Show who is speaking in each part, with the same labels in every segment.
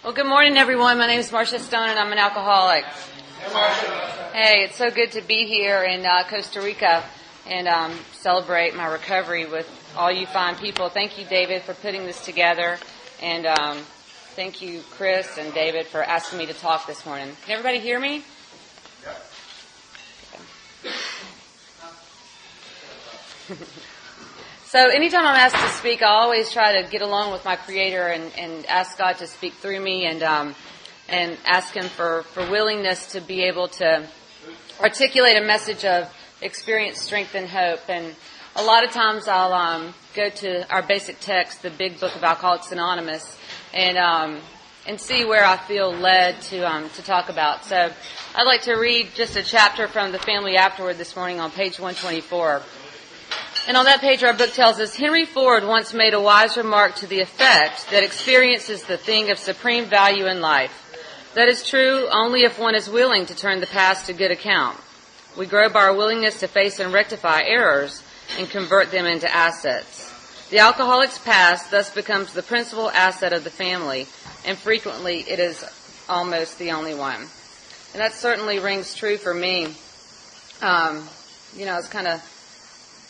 Speaker 1: Well, good morning, everyone. My name is Marsha Stone, and I'm an alcoholic.
Speaker 2: Hey, Marsha.
Speaker 1: Hey, it's so good to be here in Costa Rica and celebrate my recovery with all you fine people. Thank you, David, for putting this together, and thank you, Chris and David, for asking me to talk this morning. Can everybody hear me? Yep. So anytime I'm asked to speak, I always try to get along with my Creator and ask God to speak through me and ask Him for willingness to be able to articulate a message of experience, strength, and hope. And a lot of times I'll go to our basic text, the big book of Alcoholics Anonymous, and see where I feel led to talk about. So I'd like to read just a chapter from the Family Afterward this morning on page 124. And on that page, our book tells us, Henry Ford once made a wise remark to the effect that experience is the thing of supreme value in life. That is true only if one is willing to turn the past to good account. We grow by our willingness to face and rectify errors and convert them into assets. The alcoholic's past thus becomes the principal asset of the family, and frequently it is almost the only one. And that certainly rings true for me. I was kind of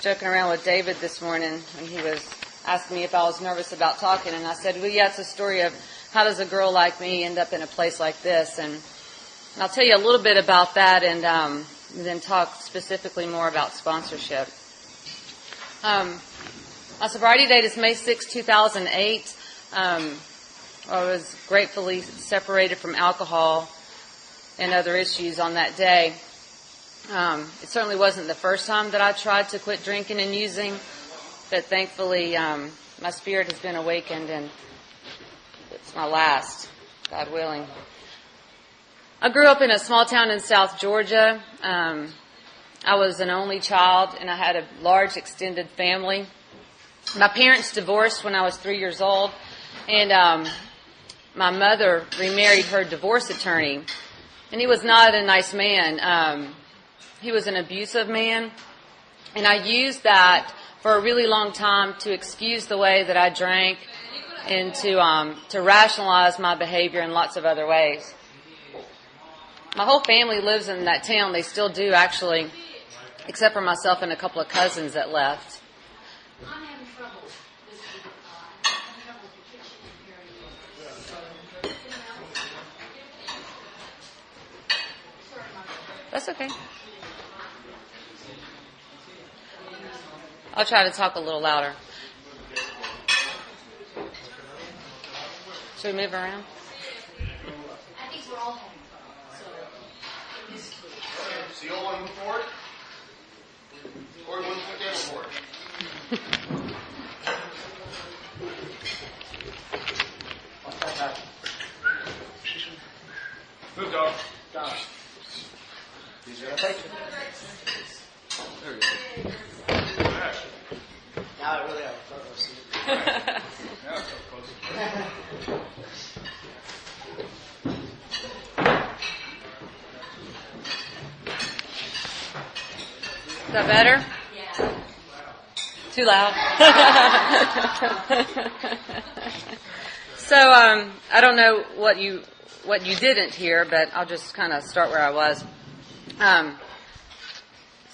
Speaker 1: joking around with David this morning when he was asking me if I was nervous about talking, and I said, well, yeah, it's a story of how does a girl like me end up in a place like this, and I'll tell you a little bit about that and then talk specifically more about sponsorship. My sobriety date is May 6, 2008. I was gratefully separated from alcohol and other issues on that day. It certainly wasn't the first time that I tried to quit drinking and using, but thankfully my spirit has been awakened, and it's my last, God willing. I grew up in a small town in South Georgia. I was an only child, and I had a large extended family. My parents divorced when I was 3 years old, and my mother remarried her divorce attorney, and he was not a nice man. He was an abusive man, and I used that for a really long time to excuse the way that I drank and to rationalize my behavior in lots of other ways. My whole family lives in that town. They still do, actually, except for myself and a couple of cousins that left.
Speaker 3: I'm having trouble with the kitchen area.
Speaker 1: That's okay. I'll try to talk a little louder. Should we move around?
Speaker 3: I think we're all having trouble.
Speaker 2: So you all want to move forward? Or you want to put down forward? Move, dog. Down. He's going to take it. There we go.
Speaker 4: Now I really have a photo seat.
Speaker 2: Now it's up close.
Speaker 1: Is that better?
Speaker 3: Yeah.
Speaker 1: Too loud? So, I don't know what you didn't hear, but I'll just kind of start where I was.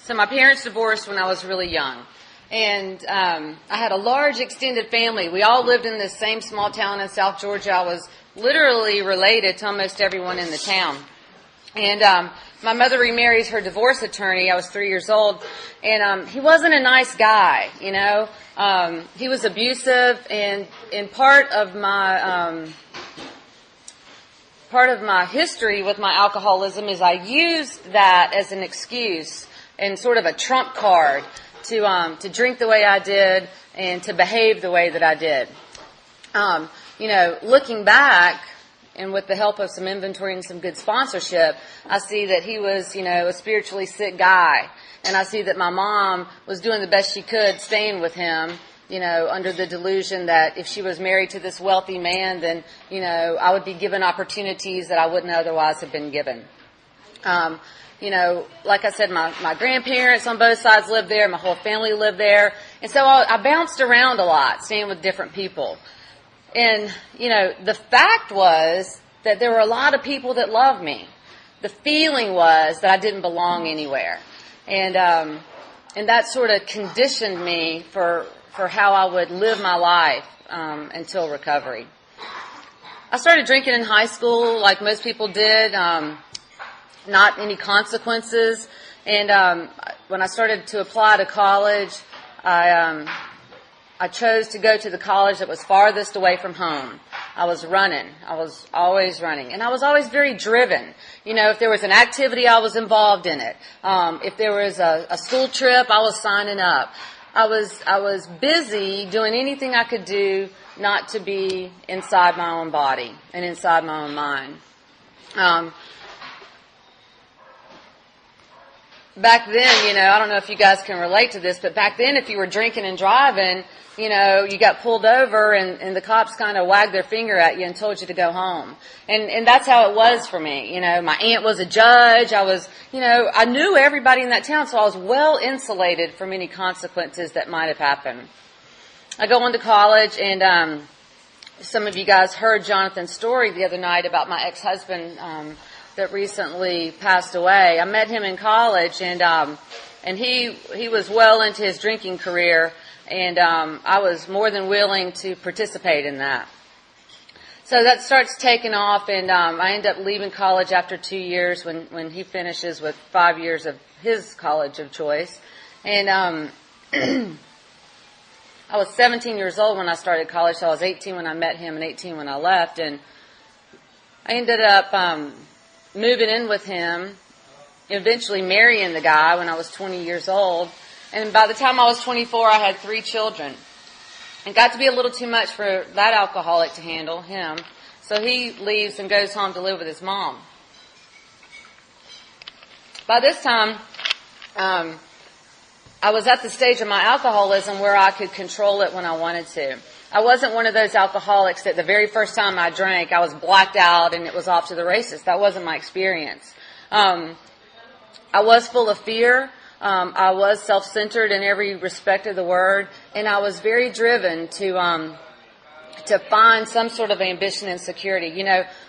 Speaker 1: So my parents divorced when I was really young. And I had a large extended family. We all lived in this same small town in South Georgia. I was literally related to almost everyone in the town. And my mother remarries her divorce attorney. I was 3 years old. And he wasn't a nice guy, you know. He was abusive. And part of my history with my alcoholism is I used that as an excuse and sort of a trump card to drink the way I did and to behave the way that I did. Looking back and with the help of some inventory and some good sponsorship, I see that he was, a spiritually sick guy. And I see that my mom was doing the best she could staying with him, under the delusion that if she was married to this wealthy man, then, I would be given opportunities that I wouldn't otherwise have been given. Like I said, my grandparents on both sides lived there. My whole family lived there. And so I bounced around a lot, staying with different people. And, the fact was that there were a lot of people that loved me. The feeling was that I didn't belong anywhere. And that sort of conditioned me for how I would live my life until recovery. I started drinking in high school like most people did, not any consequences. And when I started to apply to college, I chose to go to the college that was farthest away from home. I was running. I was always running. And I was always very driven. If there was an activity, I was involved in it. If there was a school trip, I was signing up. I was busy doing anything I could do not to be inside my own body and inside my own mind. Back then, I don't know if you guys can relate to this, but back then if you were drinking and driving, you got pulled over and the cops kind of wagged their finger at you and told you to go home. And that's how it was for me. My aunt was a judge. I knew everybody in that town, so I was well insulated from any consequences that might have happened. I go on to college, and some of you guys heard Jonathan's story the other night about my ex-husband that recently passed away. I met him in college, and he was well into his drinking career, and I was more than willing to participate in that. So that starts taking off, and I end up leaving college after 2 years when he finishes with 5 years of his college of choice. And I was 17 years old when I started college, so I was 18 when I met him and 18 when I left. And I ended up moving in with him, eventually marrying the guy when I was 20 years old. And by the time I was 24, I had 3 children. It got to be a little too much for that alcoholic to handle, him. So he leaves and goes home to live with his mom. By this time, I was at the stage of my alcoholism where I could control it when I wanted to. I wasn't one of those alcoholics that the very first time I drank, I was blacked out and it was off to the races. That wasn't my experience. I was full of fear. I was self-centered in every respect of the word, and I was very driven to find some sort of ambition and security.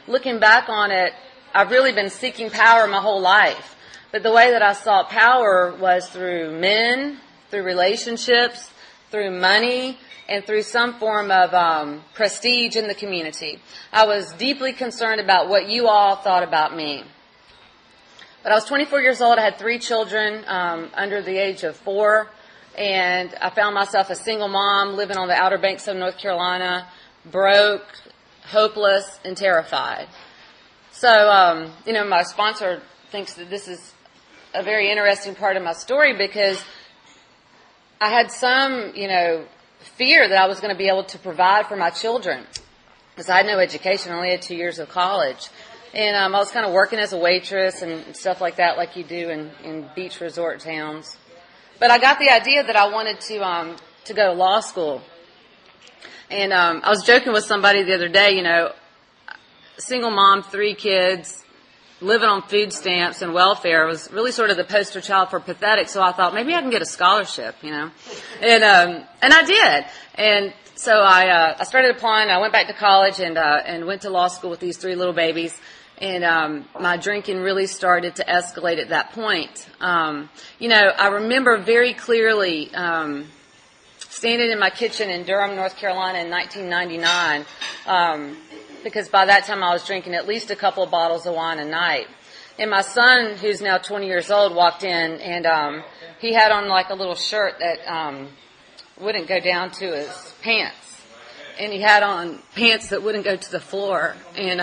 Speaker 1: Looking back on it, I've really been seeking power my whole life. But the way that I sought power was through men, through relationships, through money, and through some form of prestige in the community. I was deeply concerned about what you all thought about me. But I was 24 years old. I had 3 children under the age of 4. And I found myself a single mom living on the Outer Banks of North Carolina, broke, hopeless, and terrified. So, my sponsor thinks that this is a very interesting part of my story because I had some, fear that I was going to be able to provide for my children because I had no education. I only had 2 years of college. And I was kind of working as a waitress and stuff like that, like you do in beach resort towns. But I got the idea that I wanted to go to law school. And I was joking with somebody the other day, single mom, 3 kids, living on food stamps and welfare. Was really sort of the poster child for pathetic. So I thought maybe I can get a scholarship, And I did. And so I started applying. I went back to college and went to law school with these 3 little babies. And my drinking really started to escalate at that point. I remember very clearly standing in my kitchen in Durham, North Carolina in 1999, because by that time I was drinking at least a couple of bottles of wine a night. And my son, who's now 20 years old, walked in, and he had on like a little shirt that wouldn't go down to his pants. And he had on pants that wouldn't go to the floor. And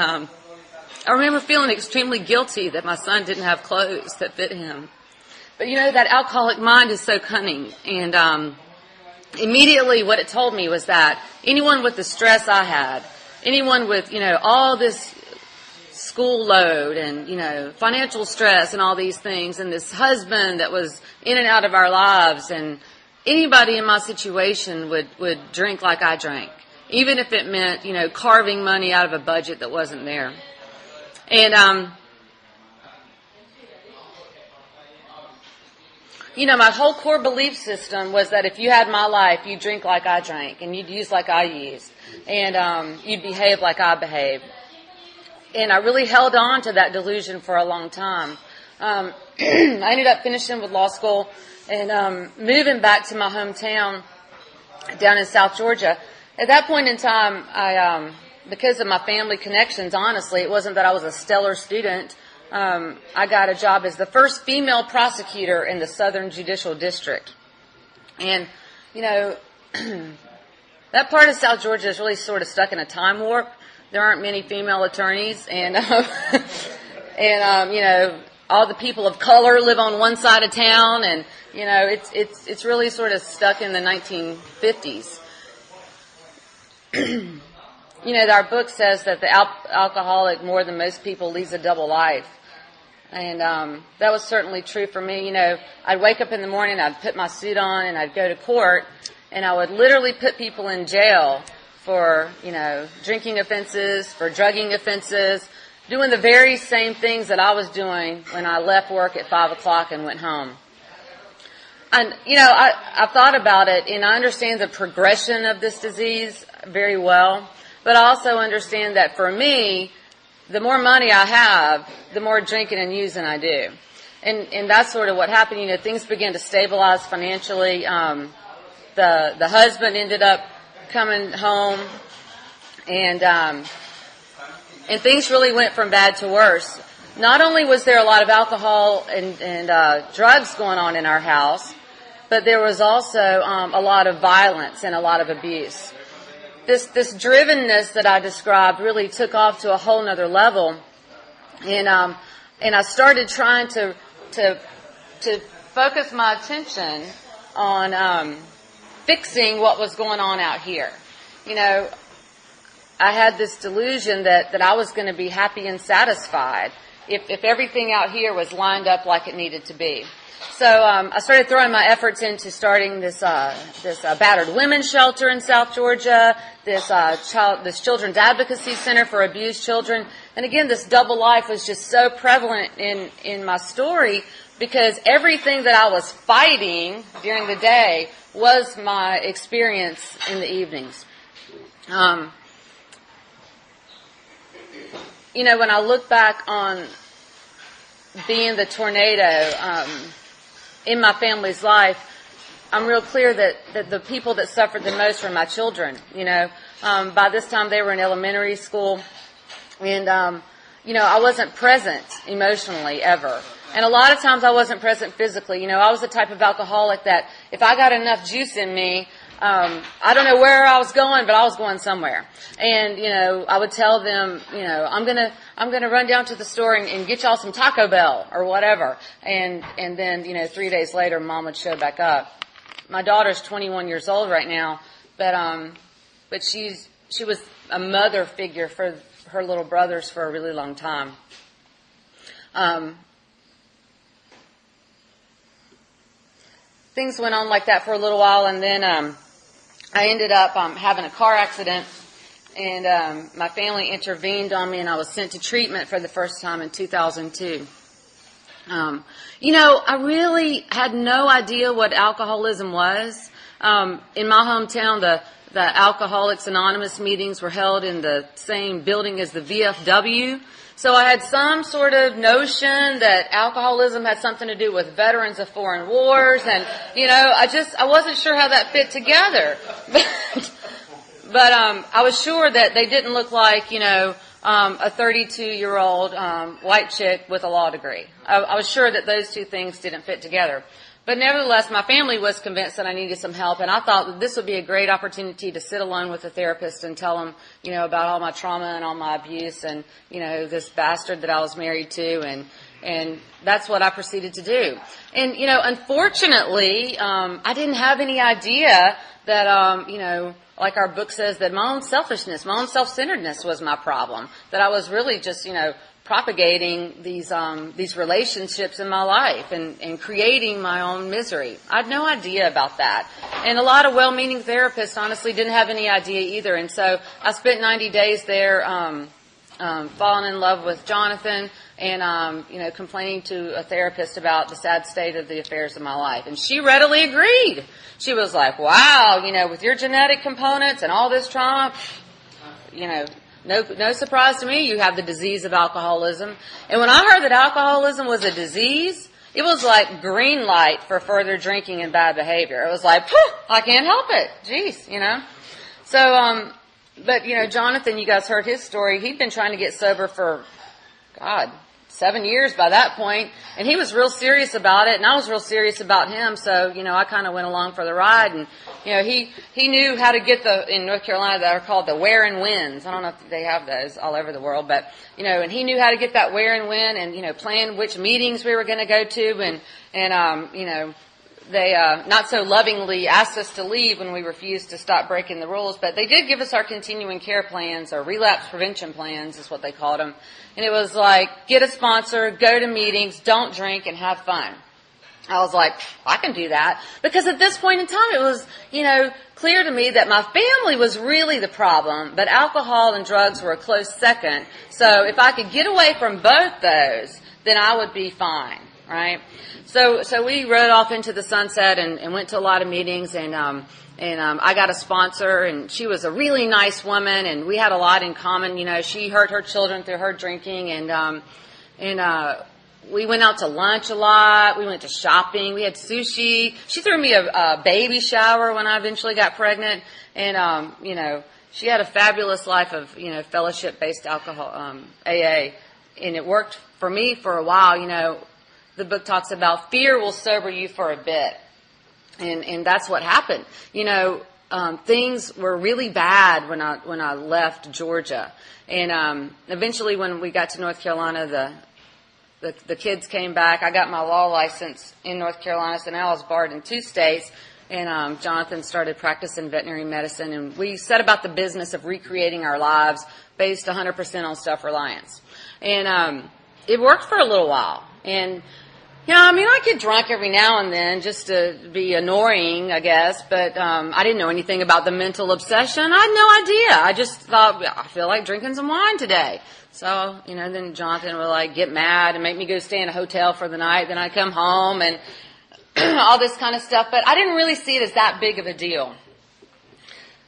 Speaker 1: I remember feeling extremely guilty that my son didn't have clothes that fit him. But that alcoholic mind is so cunning. And immediately what it told me was that anyone with the stress I had, anyone with, all this school load and, financial stress and all these things, and this husband that was in and out of our lives, and anybody in my situation would drink like I drank, even if it meant, carving money out of a budget that wasn't there. And my whole core belief system was that if you had my life, you'd drink like I drank, and you'd use like I used, and you'd behave like I behaved. And I really held on to that delusion for a long time. I ended up finishing with law school and moving back to my hometown down in South Georgia. At that point in time, because of my family connections, honestly, it wasn't that I was a stellar student. I got a job as the first female prosecutor in the Southern Judicial District. And, that part of South Georgia is really sort of stuck in a time warp. There aren't many female attorneys, and all the people of color live on one side of town, and it's really sort of stuck in the 1950s. Our book says that the alcoholic, more than most people, leads a double life, and that was certainly true for me. I'd wake up in the morning, I'd put my suit on, and I'd go to court, and I would literally put people in jail for, drinking offenses, for drugging offenses, doing the very same things that I was doing when I left work at 5 o'clock and went home. And, I thought about it, and I understand the progression of this disease very well, but I also understand that for me, the more money I have, the more drinking and using I do. And that's sort of what happened. Things began to stabilize financially. The husband ended up coming home, and things really went from bad to worse. Not only was there a lot of alcohol and drugs going on in our house, but there was also a lot of violence and a lot of abuse. This drivenness that I described really took off to a whole nother level, and I started trying to focus my attention on fixing what was going on out here. I had this delusion that I was going to be happy and satisfied if everything out here was lined up like it needed to be. So I started throwing my efforts into starting this battered women's shelter in South Georgia, this children's advocacy center for abused children. And again, this double life was just so prevalent in my story, because everything that I was fighting during the day was my experience in the evenings. When I look back on being the tornado in my family's life, I'm real clear that the people that suffered the most were my children. By this time they were in elementary school, and I wasn't present emotionally ever. And a lot of times I wasn't present physically. I was the type of alcoholic that if I got enough juice in me, I don't know where I was going, but I was going somewhere. And, I would tell them, I'm gonna run down to the store and get y'all some Taco Bell or whatever. And then, 3 days later, Mom would show back up. My daughter's 21 years old right now, but she was a mother figure for her little brothers for a really long time. Things went on like that for a little while, and then I ended up having a car accident, and my family intervened on me, and I was sent to treatment for the first time in 2002. I really had no idea what alcoholism was. In my hometown, the Alcoholics Anonymous meetings were held in the same building as the VFW. So I had some sort of notion that alcoholism had something to do with veterans of foreign wars, and I wasn't sure how that fit together. But I was sure that they didn't look like a 32-year-old white chick with a law degree. I was sure that those two things didn't fit together. But nevertheless, my family was convinced that I needed some help, and I thought that this would be a great opportunity to sit alone with a therapist and tell him, about all my trauma and all my abuse and, this bastard that I was married to, and that's what I proceeded to do. And, unfortunately, I didn't have any idea that, like our book says, that my own selfishness, my own self-centeredness was my problem, that I was really just, propagating these relationships in my life and creating my own misery. I had no idea about that. And a lot of well-meaning therapists honestly didn't have any idea either. And so I spent 90 days there fallen in love with Jonathan and, complaining to a therapist about the sad state of the affairs of my life. And she readily agreed. She was like, wow, with your genetic components and all this trauma, no surprise to me, you have the disease of alcoholism. And when I heard that alcoholism was a disease, it was like green light for further drinking and bad behavior. It was like, I can't help it. Jeez, So, but, Jonathan, you guys heard his story. He'd been trying to get sober for, 7 years by that point. And he was real serious about it, and I was real serious about him. So, I kind of went along for the ride. And, he knew how to get in North Carolina, that are called the wear and wins. I don't know if they have those all over the world, but, and he knew how to get that wear and win and, plan which meetings we were going to go to. And they not so lovingly asked us to leave when we refused to stop breaking the rules, but they did give us our continuing care plans, or relapse prevention plans is what they called them. And it was like, get a sponsor, go to meetings, don't drink, and have fun. I was like, I can do that. Because at this point in time, it was, clear to me that my family was really the problem, but alcohol and drugs were a close second. So if I could get away from both those, then I would be fine, right? So we rode off into the sunset and went to a lot of meetings, and I got a sponsor, and she was a really nice woman, and we had a lot in common. She hurt her children through her drinking, and we went out to lunch a lot. We went to shopping. We had sushi. She threw me a baby shower when I eventually got pregnant, and she had a fabulous life of fellowship-based alcohol AA, and it worked for me for a while. The book talks about fear will sober you for a bit. And that's what happened. Things were really bad when I left Georgia. And eventually when we got to North Carolina, the kids came back. I got my law license in North Carolina, so now I was barred in 2 states. And Jonathan started practicing veterinary medicine, and we set about the business of recreating our lives based 100% on self-reliance. And it worked for a little while. And I get drunk every now and then just to be annoying, I guess, but I didn't know anything about the mental obsession. I had no idea. I just thought, I feel like drinking some wine today. So, then Jonathan would get mad and make me go stay in a hotel for the night. Then I'd come home and all this kind of stuff, but I didn't really see it as that big of a deal.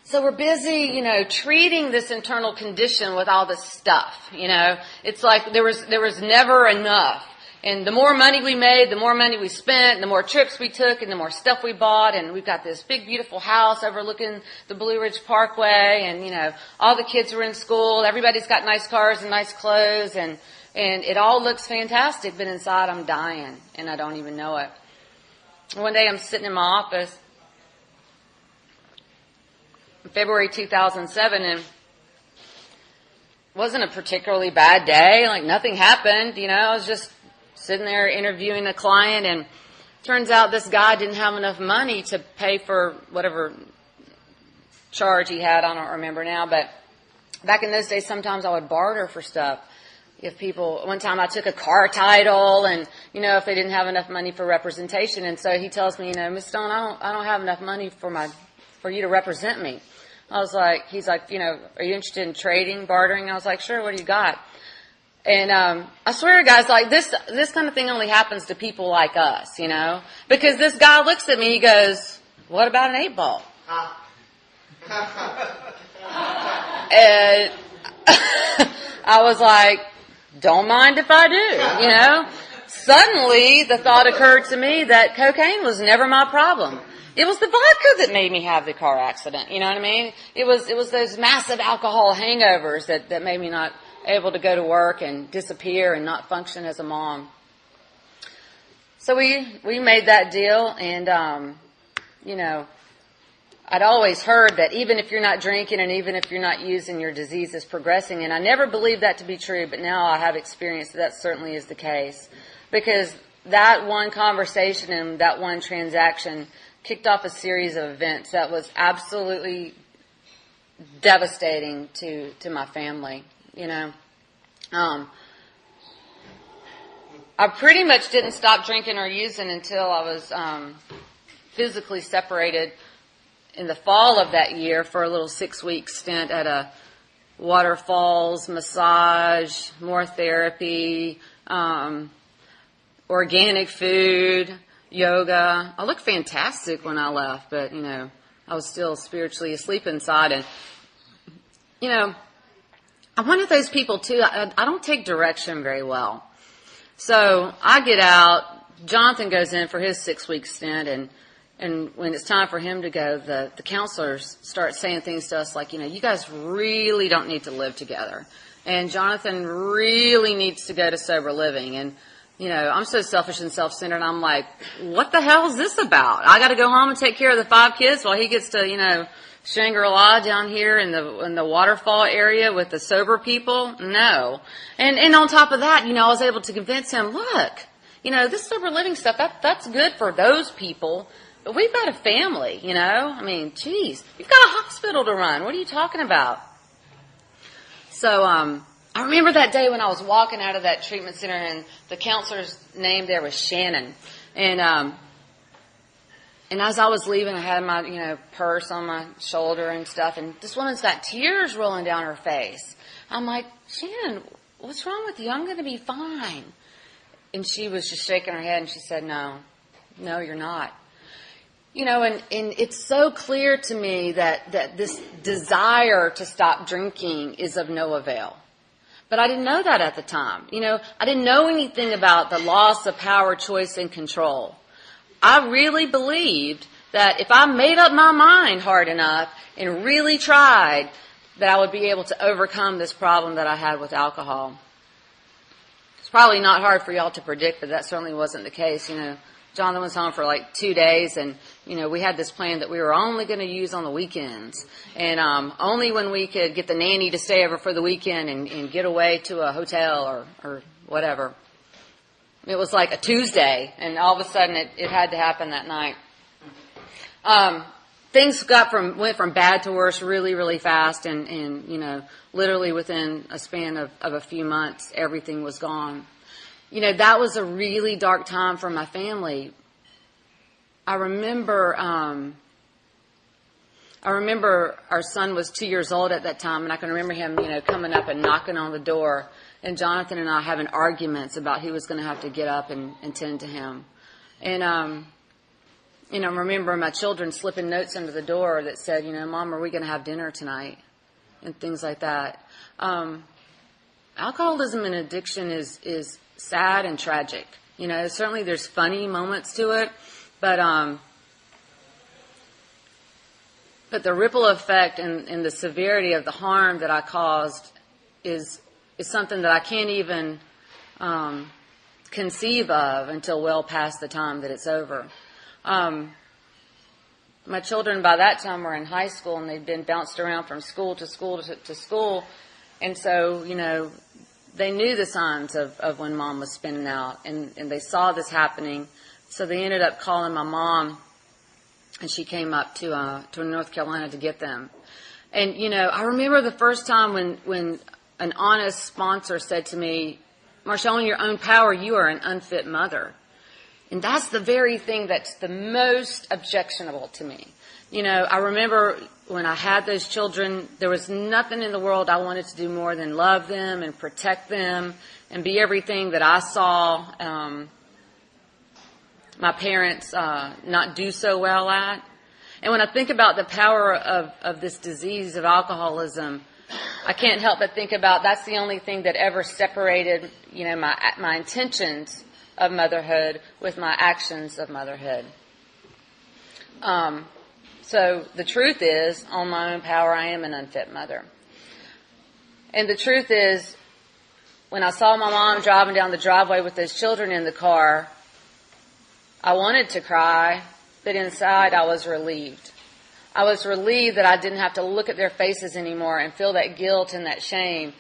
Speaker 1: So we're busy, treating this internal condition with all this stuff, It's like there was never enough. And the more money we made, the more money we spent, the more trips we took, and the more stuff we bought. And we've got this big, beautiful house overlooking the Blue Ridge Parkway. And, all the kids are in school. Everybody's got nice cars and nice clothes. And it all looks fantastic. But inside, I'm dying, and I don't even know it. One day, I'm sitting in my office in February 2007, and it wasn't a particularly bad day. Nothing happened. I was just sitting there interviewing a client, and turns out this guy didn't have enough money to pay for whatever charge he had. I don't remember now, but back in those days, sometimes I would barter for stuff. One time I took a car title, and, if they didn't have enough money for representation, and so he tells me, Miss Stone, I don't have enough money for you to represent me. He's like, are you interested in trading, bartering? I was like, sure, what do you got? And I swear, guys, this kind of thing only happens to people like us, Because this guy looks at me, he goes, what about an 8-ball? And I was like, don't mind if I do, Suddenly, the thought occurred to me that cocaine was never my problem. It was the vodka that made me have the car accident, you know what I mean? It was those massive alcohol hangovers that made me not able to go to work and disappear and not function as a mom. So we made that deal, and I'd always heard that even if you're not drinking and even if you're not using, your disease is progressing, and I never believed that to be true, but now I have experienced that certainly is the case, because that one conversation and that one transaction kicked off a series of events that was absolutely devastating to my family. I pretty much didn't stop drinking or using until I was physically separated in the fall of that year for a little 6-week stint at waterfalls, massage, more therapy, organic food, yoga. I looked fantastic when I left, but, I was still spiritually asleep inside. And, I'm one of those people, too. I don't take direction very well. So I get out. Jonathan goes in for his 6-week stint, and when it's time for him to go, the counselors start saying things to us like, you guys really don't need to live together. And Jonathan really needs to go to sober living. And, I'm so selfish and self-centered. I'm like, what the hell is this about? I got to go home and take care of the 5 kids while he gets to, Shangri-La down here in the waterfall area with the sober people? No. And on top of that, I was able to convince him, look, this sober living stuff, that's good for those people. But we've got a family, I mean, geez, you've got a hospital to run. What are you talking about? So, I remember that day when I was walking out of that treatment center, and the counselor's name there was Shannon. And as I was leaving, I had my, purse on my shoulder and stuff, and this woman's got tears rolling down her face. I'm like, Shannon, what's wrong with you? I'm going to be fine. And she was just shaking her head, and she said, no, you're not. And it's so clear to me that this desire to stop drinking is of no avail. But I didn't know that at the time. I didn't know anything about the loss of power, choice, and control. I really believed that if I made up my mind hard enough and really tried, that I would be able to overcome this problem that I had with alcohol. It's probably not hard for y'all to predict, but that certainly wasn't the case. Jonathan was home for like 2 days, and, we had this plan that we were only going to use on the weekends. And only when we could get the nanny to stay over for the weekend and get away to a hotel or whatever. It was like a Tuesday, and all of a sudden it had to happen that night. Things went from bad to worse really, really fast, and literally within a span of a few months, everything was gone. That was a really dark time for my family. I remember our son was 2 years old at that time, and I can remember him, coming up and knocking on the door, and Jonathan and I having arguments about who was going to have to get up and tend to him. And, I remember my children slipping notes under the door that said, Mom, are we going to have dinner tonight? And things like that. Alcoholism and addiction is sad and tragic. Certainly there's funny moments to it, but the ripple effect and the severity of the harm that I caused is something that I can't even conceive of until well past the time that it's over. My children by that time were in high school, and they'd been bounced around from school to school to school, and so, they knew the signs of when Mom was spinning out, and they saw this happening. So they ended up calling my mom, and she came up to North Carolina to get them. And, I remember the first time when an honest sponsor said to me, Marsha, on your own power, you are an unfit mother. And that's the very thing that's the most objectionable to me. I remember when I had those children, there was nothing in the world I wanted to do more than love them and protect them and be everything that I saw my parents not do so well at. And when I think about the power of this disease of alcoholism, I can't help but think about that's the only thing that ever separated, my intentions of motherhood with my actions of motherhood. So the truth is, on my own power, I am an unfit mother. And the truth is, when I saw my mom driving down the driveway with those children in the car, I wanted to cry, but inside I was relieved. I was relieved that I didn't have to look at their faces anymore and feel that guilt and that shame.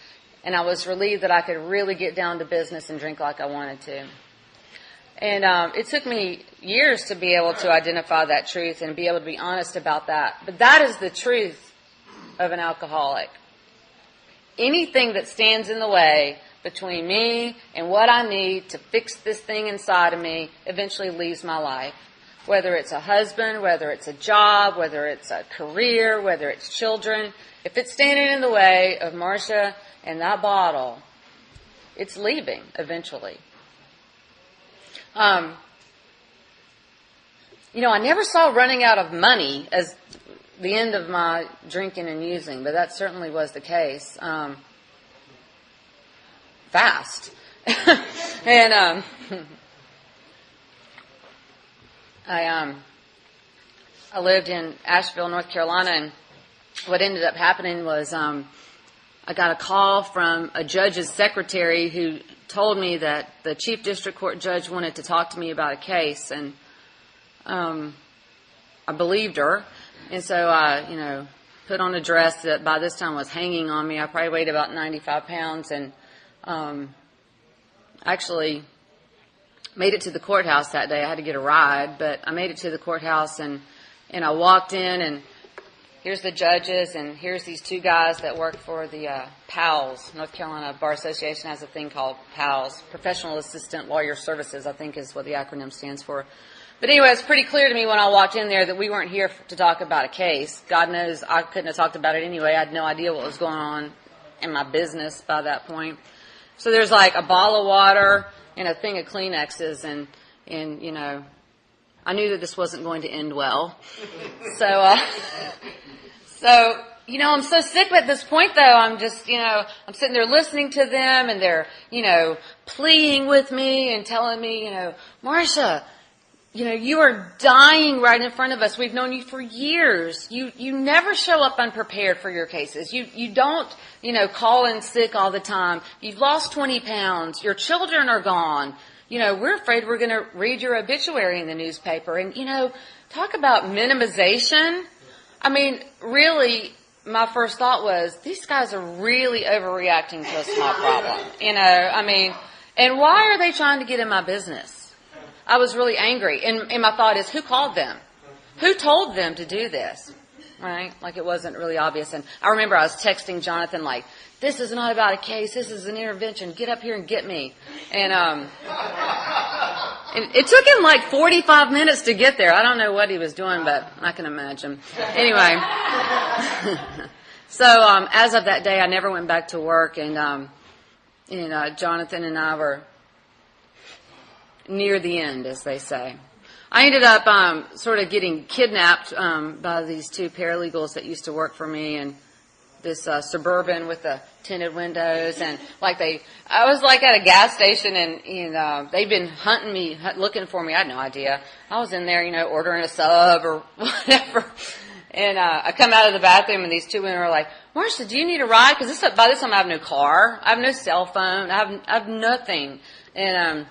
Speaker 1: And I was relieved that I could really get down to business and drink like I wanted to. And it took me years to be able to identify that truth and be able to be honest about that. But that is the truth of an alcoholic. Anything that stands in the way between me and what I need to fix this thing inside of me eventually leaves my life. whether it's a husband, whether it's a job, whether it's a career, whether it's children. If it's standing in the way of Marsha and that bottle, it's leaving eventually. I never saw running out of money as the end of my drinking and using, but that certainly was the case. Fast. And I lived in Asheville, North Carolina, and what ended up happening was I got a call from a judge's secretary who told me that the chief district court judge wanted to talk to me about a case, and I believed her, and so I, put on a dress that by this time was hanging on me. I probably weighed about 95 pounds, and actually made it to the courthouse that day. I had to get a ride, but I made it to the courthouse, and I walked in, and here's the judges, and here's these two guys that work for the PALS. North Carolina Bar Association has a thing called PALS, Professional Assistant Lawyer Services, I think is what the acronym stands for. But anyway, it's pretty clear to me when I walked in there that we weren't here to talk about a case. God knows I couldn't have talked about it anyway. I had no idea what was going on in my business by that point. So there's like a bottle of water and a thing of Kleenexes, and I knew that this wasn't going to end well. So I'm so sick at this point, though. I'm just, I'm sitting there listening to them, and they're, pleading with me and telling me, Marsha, you are dying right in front of us. We've known you for years. You never show up unprepared for your cases. You don't, call in sick all the time. You've lost 20 pounds. Your children are gone. We're afraid we're going to read your obituary in the newspaper. And, talk about minimization. I mean, really, my first thought was, these guys are really overreacting to a small problem. And why are they trying to get in my business? I was really angry. And my thought is, who called them? Who told them to do this? Right? Like it wasn't really obvious. And I remember I was texting Jonathan like, this is not about a case. This is an intervention. Get up here and get me. And it took him like 45 minutes to get there. I don't know what he was doing, but I can imagine. Anyway. So as of that day, I never went back to work. And Jonathan and I were near the end, as they say. I ended up sort of getting kidnapped by these two paralegals that used to work for me, and this Suburban with the tinted windows, and I was like at a gas station, and they'd been hunting me, looking for me. I had no idea. I was in there, ordering a sub or whatever, and I come out of the bathroom, and these two women are like, Marsha, do you need a ride? Because by this time I have no car, I have no cell phone, I have nothing, and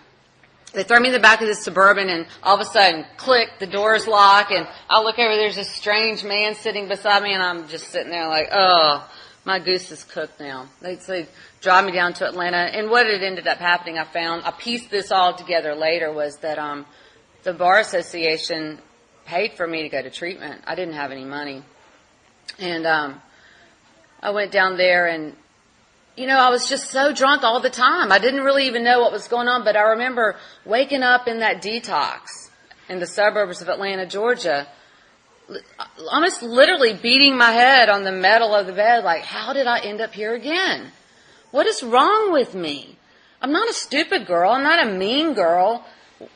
Speaker 1: they throw me in the back of this Suburban, and all of a sudden, click, the doors lock, and I look over, there's this strange man sitting beside me, and I'm just sitting there like, oh, my goose is cooked now. They drive me down to Atlanta, and what had ended up happening, I pieced this all together later, was that the Bar Association paid for me to go to treatment. I didn't have any money. And I went down there, and I was just so drunk all the time. I didn't really even know what was going on, but I remember waking up in that detox in the suburbs of Atlanta, Georgia, almost literally beating my head on the metal of the bed, like, how did I end up here again? What is wrong with me? I'm not a stupid girl. I'm not a mean girl.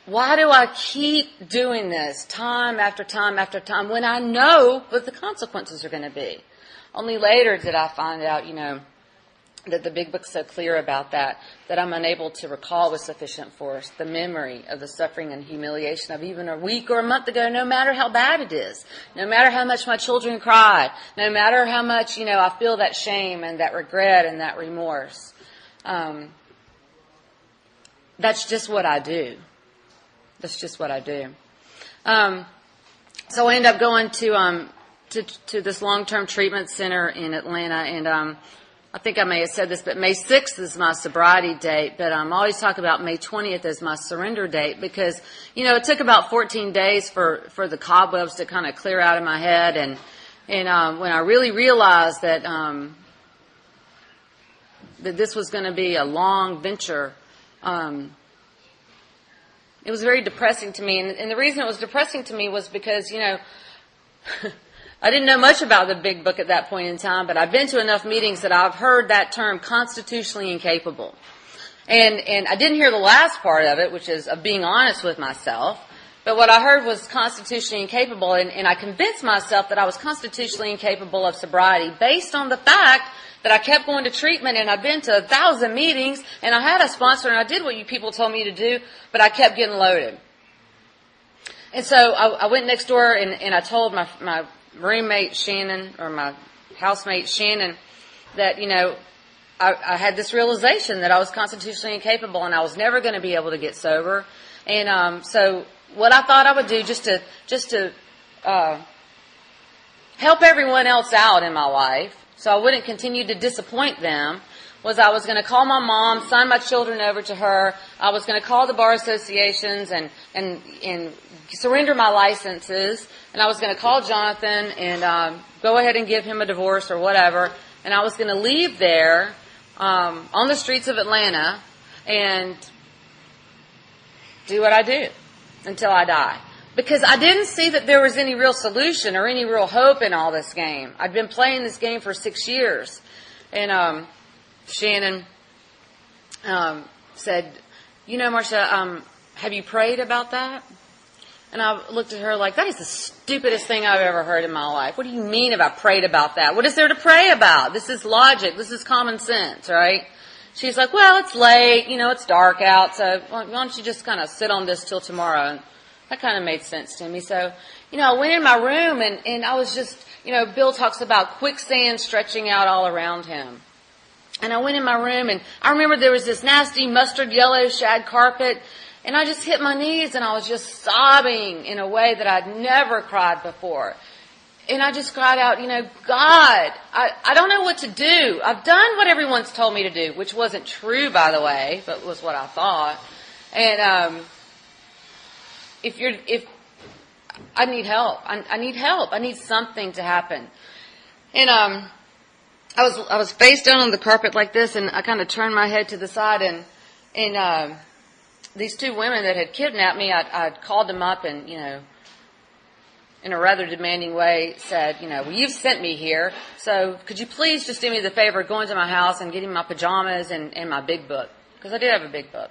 Speaker 1: Why do I keep doing this time after time after time when I know what the consequences are going to be? Only later did I find out, that the big book's so clear about that I'm unable to recall with sufficient force the memory of the suffering and humiliation of even a week or a month ago, no matter how bad it is, no matter how much my children cried, no matter how much, I feel that shame and that regret and that remorse. That's just what I do. That's just what I do. So I ended up going to this long-term treatment center in Atlanta, and I think I may have said this, but May 6th is my sobriety date, but I always talk about May 20th as my surrender date because, it took about 14 days for the cobwebs to kind of clear out of my head, and when I really realized that that this was going to be a long venture, in it was very depressing to me. And the reason it was depressing to me was because, I didn't know much about the big book at that point in time, but I've been to enough meetings that I've heard that term, constitutionally incapable. And I didn't hear the last part of it, which is of being honest with myself. But what I heard was constitutionally incapable, and I convinced myself that I was constitutionally incapable of sobriety based on the fact that I kept going to treatment, and I'd been to 1,000 meetings, and I had a sponsor, and I did what you people told me to do, but I kept getting loaded. And so I went next door, and I told my roommate Shannon, or my housemate Shannon, that, I had this realization that I was constitutionally incapable, and I was never going to be able to get sober. And so what I thought I would do just to help everyone else out in my life, so I wouldn't continue to disappoint them, was I was going to call my mom, sign my children over to her. I was going to call the bar associations and surrender my licenses. And I was going to call Jonathan and go ahead and give him a divorce or whatever. And I was going to leave there on the streets of Atlanta and do what I do until I die. Because I didn't see that there was any real solution or any real hope in all this game. I'd been playing this game for 6 years. And Shannon said, Marsha, have you prayed about that? And I looked at her like, that is the stupidest thing I've ever heard in my life. What do you mean if I prayed about that? What is there to pray about? This is logic. This is common sense, right? She's like, well, it's late. It's dark out. So why don't you just kind of sit on this till tomorrow? And that kind of made sense to me. So, I went in my room and I was just, Bill talks about quicksand stretching out all around him. And I went in my room and I remember there was this nasty mustard yellow shag carpet. And I just hit my knees and I was just sobbing in a way that I'd never cried before. And I just cried out, God, I don't know what to do. I've done what everyone's told me to do, which wasn't true, by the way, but was what I thought. And if I need help, I need help. I need something to happen. And I was face down on the carpet like this, and I kind of turned my head to the side, and these two women that had kidnapped me, I'd called them up and, in a rather demanding way said, well, you've sent me here, so could you please just do me the favor of going to my house and getting my pajamas and my big book? Because I did have a big book.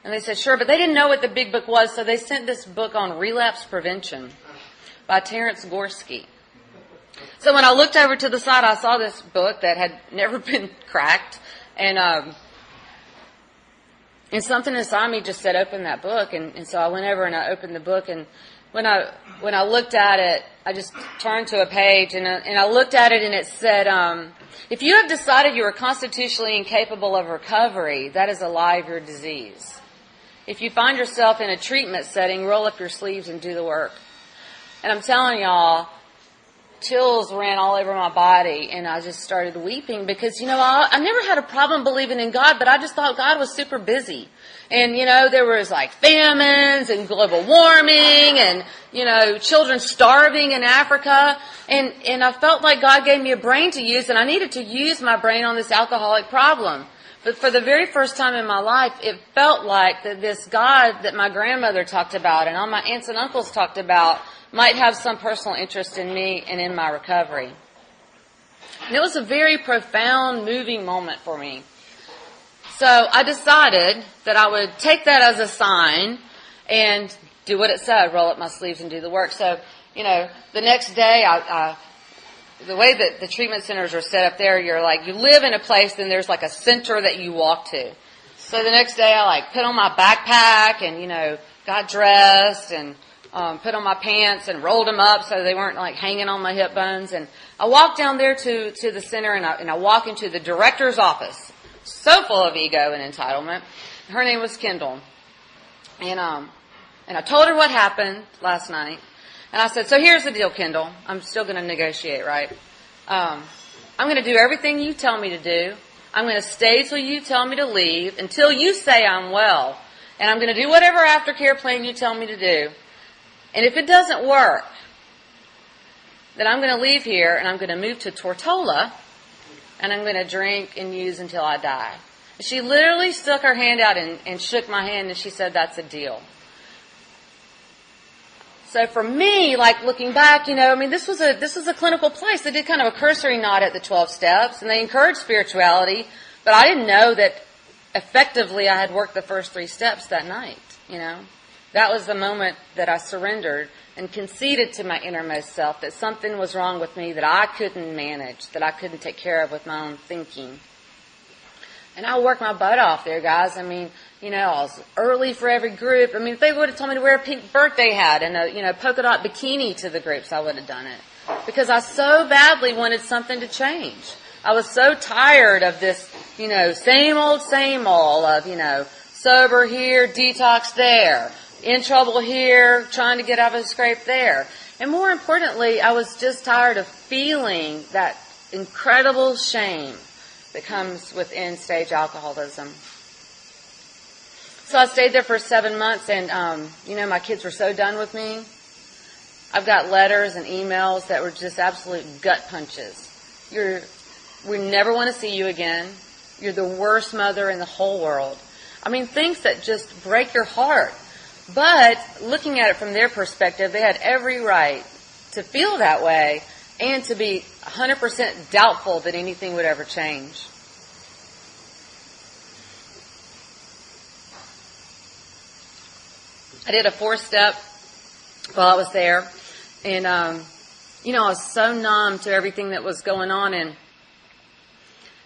Speaker 1: And they said, sure, but they didn't know what the big book was, so they sent this book on relapse prevention by Terrence Gorski. So when I looked over to the side, I saw this book that had never been cracked, and something inside me just said, open that book. And so I went over and I opened the book. And when I looked at it, I just turned to a page and I looked at it and it said, if you have decided you are constitutionally incapable of recovery, that is a lie of your disease. If you find yourself in a treatment setting, roll up your sleeves and do the work. And I'm telling y'all, chills ran all over my body, and I just started weeping because, I never had a problem believing in God, but I just thought God was super busy. And, there was like famines and global warming and, children starving in Africa. And I felt like God gave me a brain to use, and I needed to use my brain on this alcoholic problem. But for the very first time in my life, it felt like that this God that my grandmother talked about and all my aunts and uncles talked about might have some personal interest in me and in my recovery. And it was a very profound, moving moment for me. So I decided that I would take that as a sign and do what it said, roll up my sleeves and do the work. So, the next day, the way that the treatment centers are set up there, you live in a place, then there's like a center that you walk to. So the next day I put on my backpack and, got dressed and put on my pants and rolled them up so they weren't hanging on my hip bones. And I walked down there to the center and I walk into the director's office, so full of ego and entitlement. Her name was Kendall. And I told her what happened last night. And I said, so here's the deal, Kendall. I'm still going to negotiate, right? I'm going to do everything you tell me to do. I'm going to stay till you tell me to leave, until you say I'm well. And I'm going to do whatever aftercare plan you tell me to do. And if it doesn't work, then I'm going to leave here and I'm going to move to Tortola and I'm going to drink and use until I die. She literally stuck her hand out and shook my hand and she said, that's a deal. So for me, like looking back, I mean, this was a clinical place. They did kind of a cursory nod at the 12 steps, and they encouraged spirituality, but I didn't know that effectively I had worked the first 3 steps that night, That was the moment that I surrendered and conceded to my innermost self that something was wrong with me that I couldn't manage, that I couldn't take care of with my own thinking. And I worked my butt off there, guys. I mean, I was early for every group. I mean, if they would have told me to wear a pink birthday hat and a, polka dot bikini to the groups, I would have done it. Because I so badly wanted something to change. I was so tired of this, same old of, sober here, detox there, in trouble here, trying to get out of a scrape there. And more importantly, I was just tired of feeling that incredible shame that comes with end-stage alcoholism. So I stayed there for 7 months, and, my kids were so done with me. I've got letters and emails that were just absolute gut punches. We never want to see you again. You're the worst mother in the whole world. I mean, things that just break your heart. But looking at it from their perspective, they had every right to feel that way and to be 100% doubtful that anything would ever change. I did a 4-step while I was there, and I was so numb to everything that was going on, and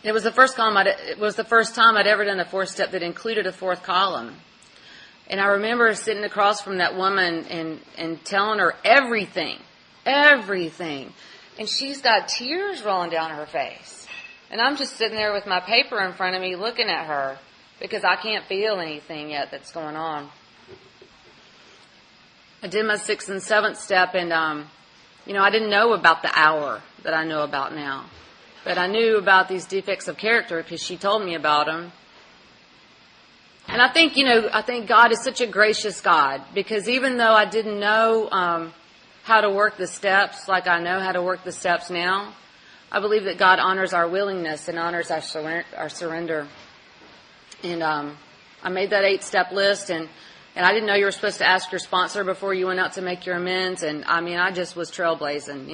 Speaker 1: it was the first time I'd ever done a 4-step that included a 4th column. And I remember sitting across from that woman and telling her everything, and she's got tears rolling down her face, and I'm just sitting there with my paper in front of me looking at her because I can't feel anything yet that's going on. I did my 6th and 7th step, and, I didn't know about the hour that I know about now. But I knew about these defects of character because she told me about them. And I think God is such a gracious God, because even though I didn't know how to work the steps like I know how to work the steps now, I believe that God honors our willingness and honors our surrender. And I made that 8-step list, and I didn't know you were supposed to ask your sponsor before you went out to make your amends. And I just was trailblazing,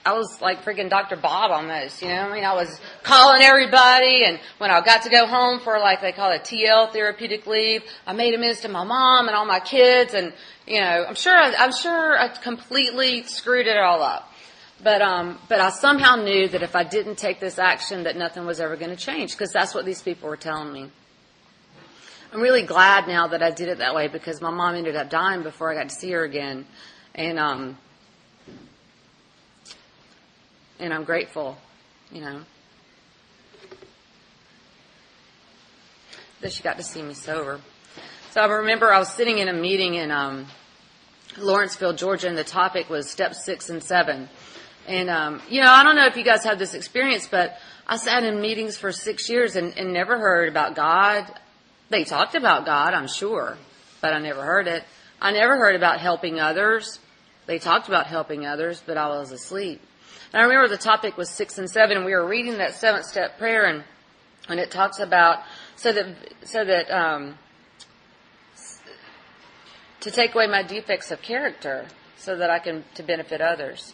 Speaker 1: I was like freaking Dr. Bob almost, I was calling everybody, and when I got to go home for they call it TL, therapeutic leave, I made amends to my mom and all my kids, and, I'm sure I completely screwed it all up. But I somehow knew that if I didn't take this action that nothing was ever going to change, because that's what these people were telling me. I'm really glad now that I did it that way, because my mom ended up dying before I got to see her again. And I'm grateful, that she got to see me sober. So I remember I was sitting in a meeting in Lawrenceville, Georgia, and the topic was steps 6 and 7. And, I don't know if you guys have this experience, but I sat in meetings for 6 years and never heard about God. They talked about God, I'm sure, but I never heard it. I never heard about helping others. They talked about helping others, but I was asleep. And I remember the topic was 6 and 7, and we were reading that 7th step prayer, and it talks about so that to take away my defects of character so that I can to benefit others.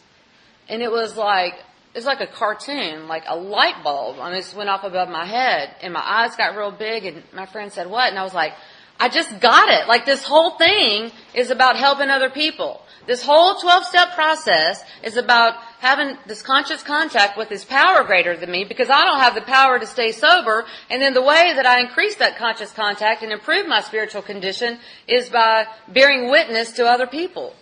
Speaker 1: And it was like a cartoon, like a light bulb. Just went off above my head, and my eyes got real big, and my friend said, "What?" And I was like, I just got it. Like, this whole thing is about helping other people. This whole 12-step process is about having this conscious contact with this power greater than me, because I don't have the power to stay sober. And then the way that I increase that conscious contact and improve my spiritual condition is by bearing witness to other people.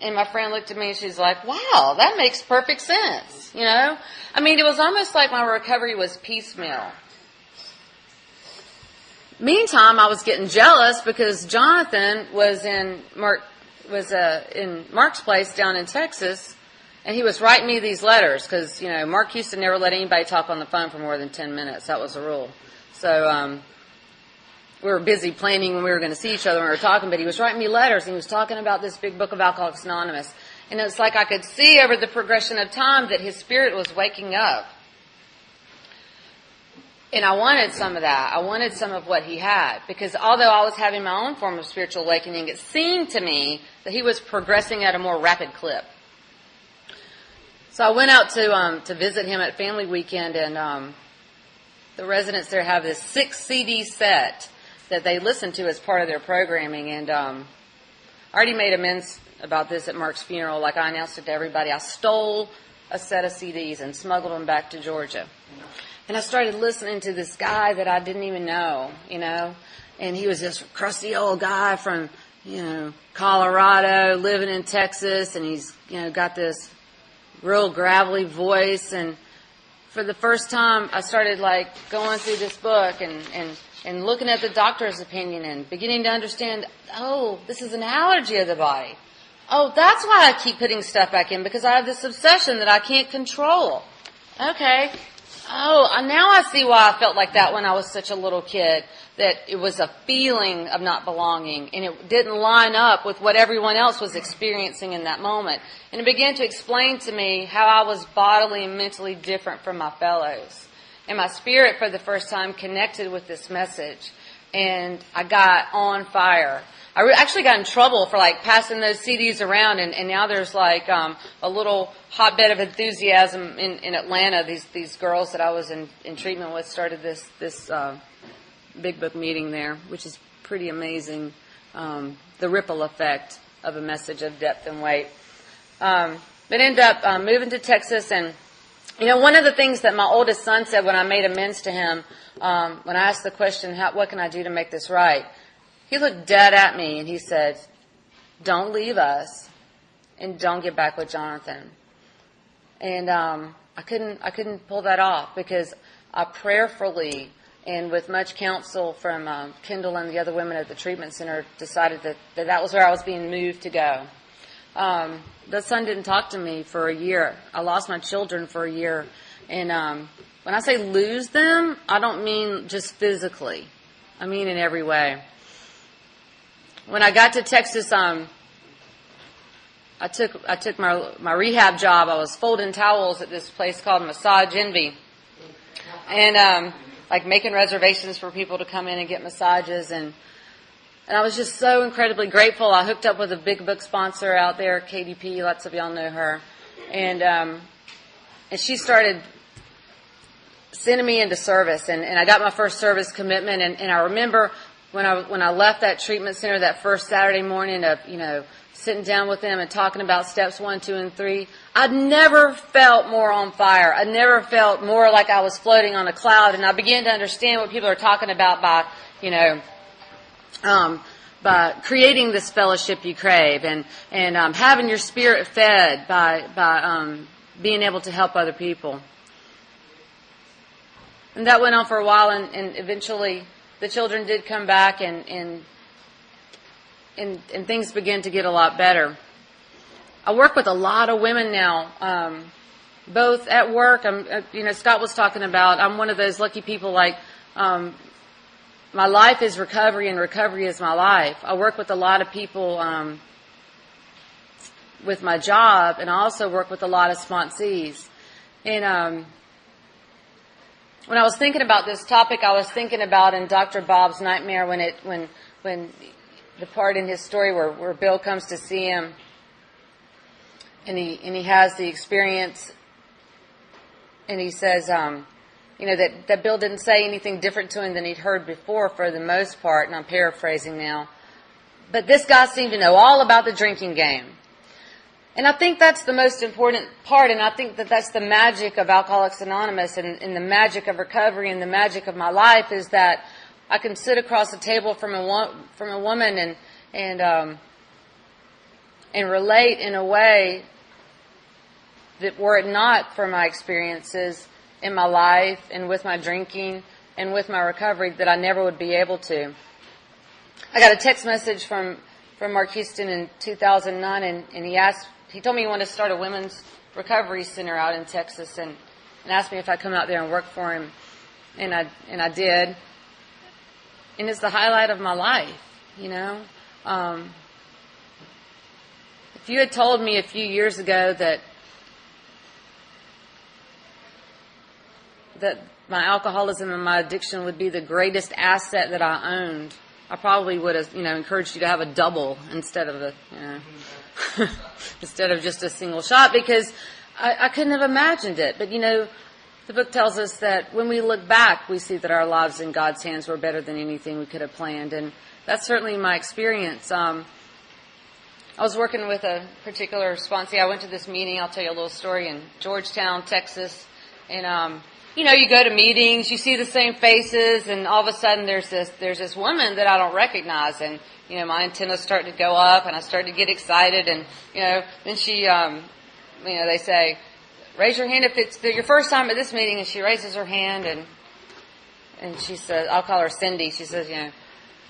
Speaker 1: And my friend looked at me and she's like, wow, that makes perfect sense. It was almost like my recovery was piecemeal. Meantime, I was getting jealous because Jonathan was in Mark's place down in Texas, and he was writing me these letters because, Mark used to never let anybody talk on the phone for more than 10 minutes. That was the rule. So we were busy planning when we were going to see each other when we were talking, but he was writing me letters, and he was talking about this big book of Alcoholics Anonymous. And it's like I could see over the progression of time that his spirit was waking up. And I wanted some of that. I wanted some of what he had. Because although I was having my own form of spiritual awakening, it seemed to me that he was progressing at a more rapid clip. So I went out to visit him at Family Weekend, and the residents there have this 6 CD set that they listen to as part of their programming. And I already made amends about this at Mark's funeral. Like I announced it to everybody. I stole a set of CDs and smuggled them back to Georgia. And I started listening to this guy that I didn't even know, and he was this crusty old guy from, Colorado, living in Texas, and he's, got this real gravelly voice. And for the first time, I started going through this book and looking at the doctor's opinion and beginning to understand, this is an allergy of the body. Oh, that's why I keep putting stuff back in, because I have this obsession that I can't control. Okay. Now I see why I felt like that when I was such a little kid, that it was a feeling of not belonging, and it didn't line up with what everyone else was experiencing in that moment. And it began to explain to me how I was bodily and mentally different from my fellows. And my spirit, for the first time, connected with this message, and I got on fire. I actually got in trouble for passing those CDs around, and now there's a little hotbed of enthusiasm in Atlanta. These girls that I was in treatment with started this big book meeting there, which is pretty amazing. The ripple effect of a message of depth and weight. But ended up moving to Texas, and one of the things that my oldest son said when I made amends to him, when I asked the question, what can I do to make this right? He looked dead at me and he said, "Don't leave us, and don't get back with Jonathan." And I couldn't pull that off, because I prayerfully and with much counsel from Kendall and the other women at the treatment center decided that was where I was being moved to go. The son didn't talk to me for a year. I lost my children for a year. And when I say lose them, I don't mean just physically. I mean in every way. When I got to Texas, I took my rehab job. I was folding towels at this place called Massage Envy, and making reservations for people to come in and get massages. And I was just so incredibly grateful. I hooked up with a big book sponsor out there, KDP. Lots of y'all know her, and she started sending me into service, and I got my first service commitment. And I remember when I left that treatment center that first Saturday morning of, sitting down with them and talking about steps 1, 2, and 3, I'd never felt more on fire. I never felt more like I was floating on a cloud. And I began to understand what people are talking about by creating this fellowship you crave, and having your spirit fed by being able to help other people. And that went on for a while, and eventually the children did come back, and things began to get a lot better. I work with a lot of women now, both at work. Scott was talking about, I'm one of those lucky people, my life is recovery, and recovery is my life. I work with a lot of people with my job, and I also work with a lot of sponsees. And when I was thinking about this topic, I was thinking about in Dr. Bob's Nightmare when the part in his story where Bill comes to see him, and he has the experience, and he says, that Bill didn't say anything different to him than he'd heard before for the most part, and I'm paraphrasing now. But this guy seemed to know all about the drinking game. And I think that's the most important part, and I think that's the magic of Alcoholics Anonymous, and the magic of recovery, and the magic of my life is that I can sit across the table from a woman and relate in a way that, were it not for my experiences in my life and with my drinking and with my recovery, that I never would be able to. I got a text message from Mark Houston in 2009, and he told me he wanted to start a women's recovery center out in Texas, and asked me if I'd come out there and work for him, and I did. And it's the highlight of my life, If you had told me a few years ago that that my alcoholism and my addiction would be the greatest asset that I owned, I probably would have, encouraged you to have a double instead of instead of just a single shot, because I couldn't have imagined it. But, the book tells us that when we look back, we see that our lives in God's hands were better than anything we could have planned. And that's certainly my experience. I was working with a particular sponsee. I went to this meeting, I'll tell you a little story, in Georgetown, Texas. And, you go to meetings, you see the same faces, and all of a sudden there's this woman that I don't recognize. And, my antennas start to go up, and I start to get excited. And, then she, they say, raise your hand if it's your first time at this meeting. And she raises her hand, and she says, I'll call her Cindy. She says, yeah,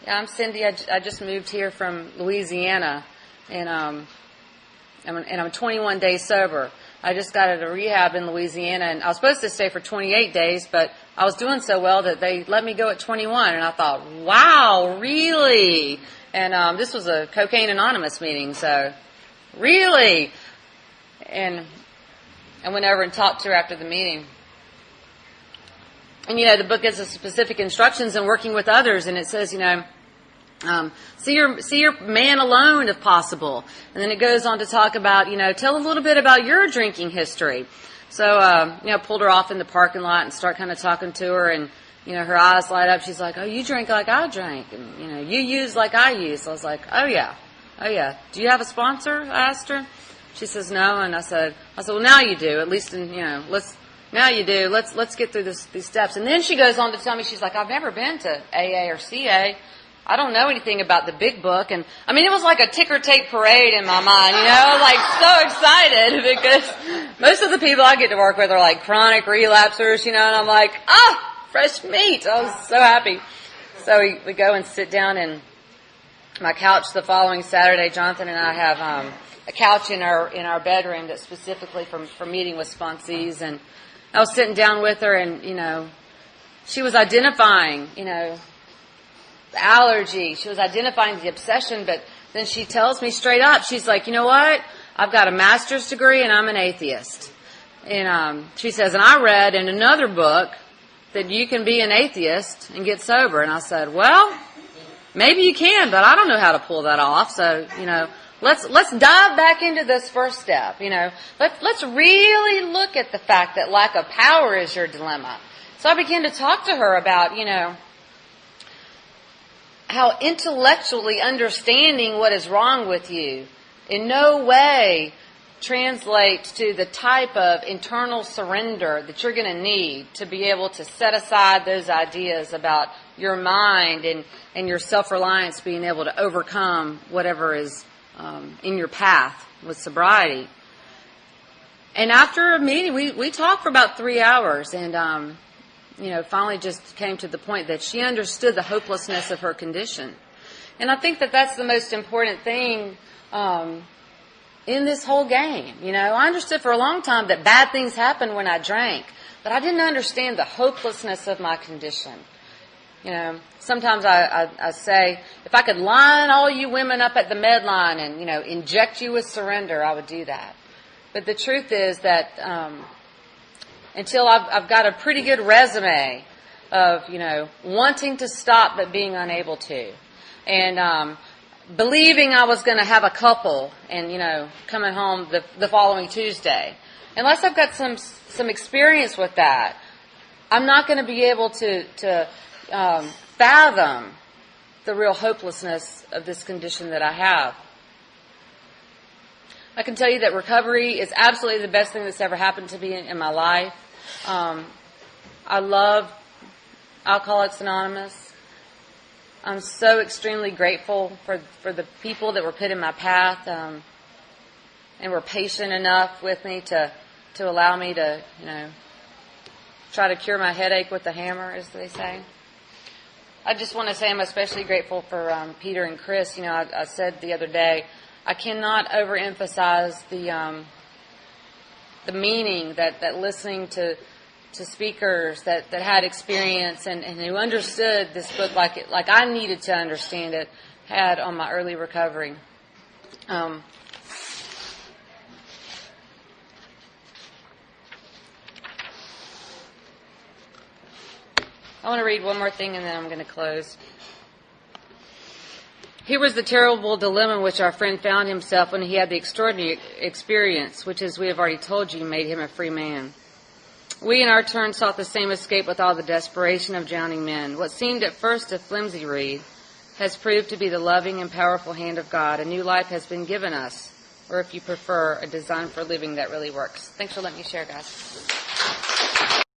Speaker 1: I'm Cindy. I just moved here from Louisiana, and I'm 21 days sober. I just got out of rehab in Louisiana, and I was supposed to stay for 28 days, but I was doing so well that they let me go at 21. And I thought, wow, really? And this was a Cocaine Anonymous meeting, so really? And I went over and talked to her after the meeting. And, the book gives us specific instructions in working with others, and it says, see your man alone if possible. And then it goes on to talk about, tell a little bit about your drinking history. So, pulled her off in the parking lot and start kind of talking to her, and, her eyes light up. She's like, oh, you drink like I drank, and, you use like I use. So I was like, oh yeah. Do you have a sponsor? I asked her. She says no, and I said, well, now you do. At least, now you do. Let's get through these steps. And then she goes on to tell me, she's like, I've never been to AA or CA. I don't know anything about the big book. And it was like a ticker tape parade in my mind, like so excited, because most of the people I get to work with are like chronic relapsers, and I'm like, fresh meat. I was so happy. So we go and sit down in my couch the following Saturday. Jonathan and I have a couch in our bedroom that's specifically for meeting with sponsees. And I was sitting down with her, and, she was identifying, the allergy. She was identifying the obsession, but then she tells me straight up, she's like, you know what? I've got a master's degree and I'm an atheist. And she says, and I read in another book that you can be an atheist and get sober. And I said, well, maybe you can, but I don't know how to pull that off. So, let's dive back into this first step. Let's really look at the fact that lack of power is your dilemma. So I began to talk to her about, how intellectually understanding what is wrong with you in no way translates to the type of internal surrender that you're going to need to be able to set aside those ideas about your mind and your self-reliance being able to overcome whatever is in your path with sobriety. And after a meeting, we talked for about 3 hours, and finally just came to the point that she understood the hopelessness of her condition. And I think that that's the most important thing in this whole game. I understood for a long time that bad things happened when I drank, but I didn't understand the hopelessness of my condition. Sometimes I say, if I could line all you women up at the med line and, inject you with surrender, I would do that. But the truth is that until I've got a pretty good resume of, wanting to stop but being unable to, and believing I was going to have a couple and, coming home the following Tuesday. Unless I've got some experience with that, I'm not going to be able to fathom the real hopelessness of this condition that I have. I can tell you that recovery is absolutely the best thing that's ever happened to me in my life. I love Alcoholics Anonymous. I'm so extremely grateful for the people that were put in my path and were patient enough with me to allow me to, try to cure my headache with the hammer, as they say. I just want to say I'm especially grateful for Peter and Chris. I said the other day, I cannot overemphasize the meaning that listening to speakers that had experience and who understood this book like I needed to understand it had on my early recovery. I want to read one more thing and then I'm going to close. Here was the terrible dilemma which our friend found himself when he had the extraordinary experience, which, as we have already told you, made him a free man. We, in our turn, sought the same escape with all the desperation of drowning men. What seemed at first a flimsy reed has proved to be the loving and powerful hand of God. A new life has been given us, or if you prefer, a design for living that really works. Thanks for letting me share, guys.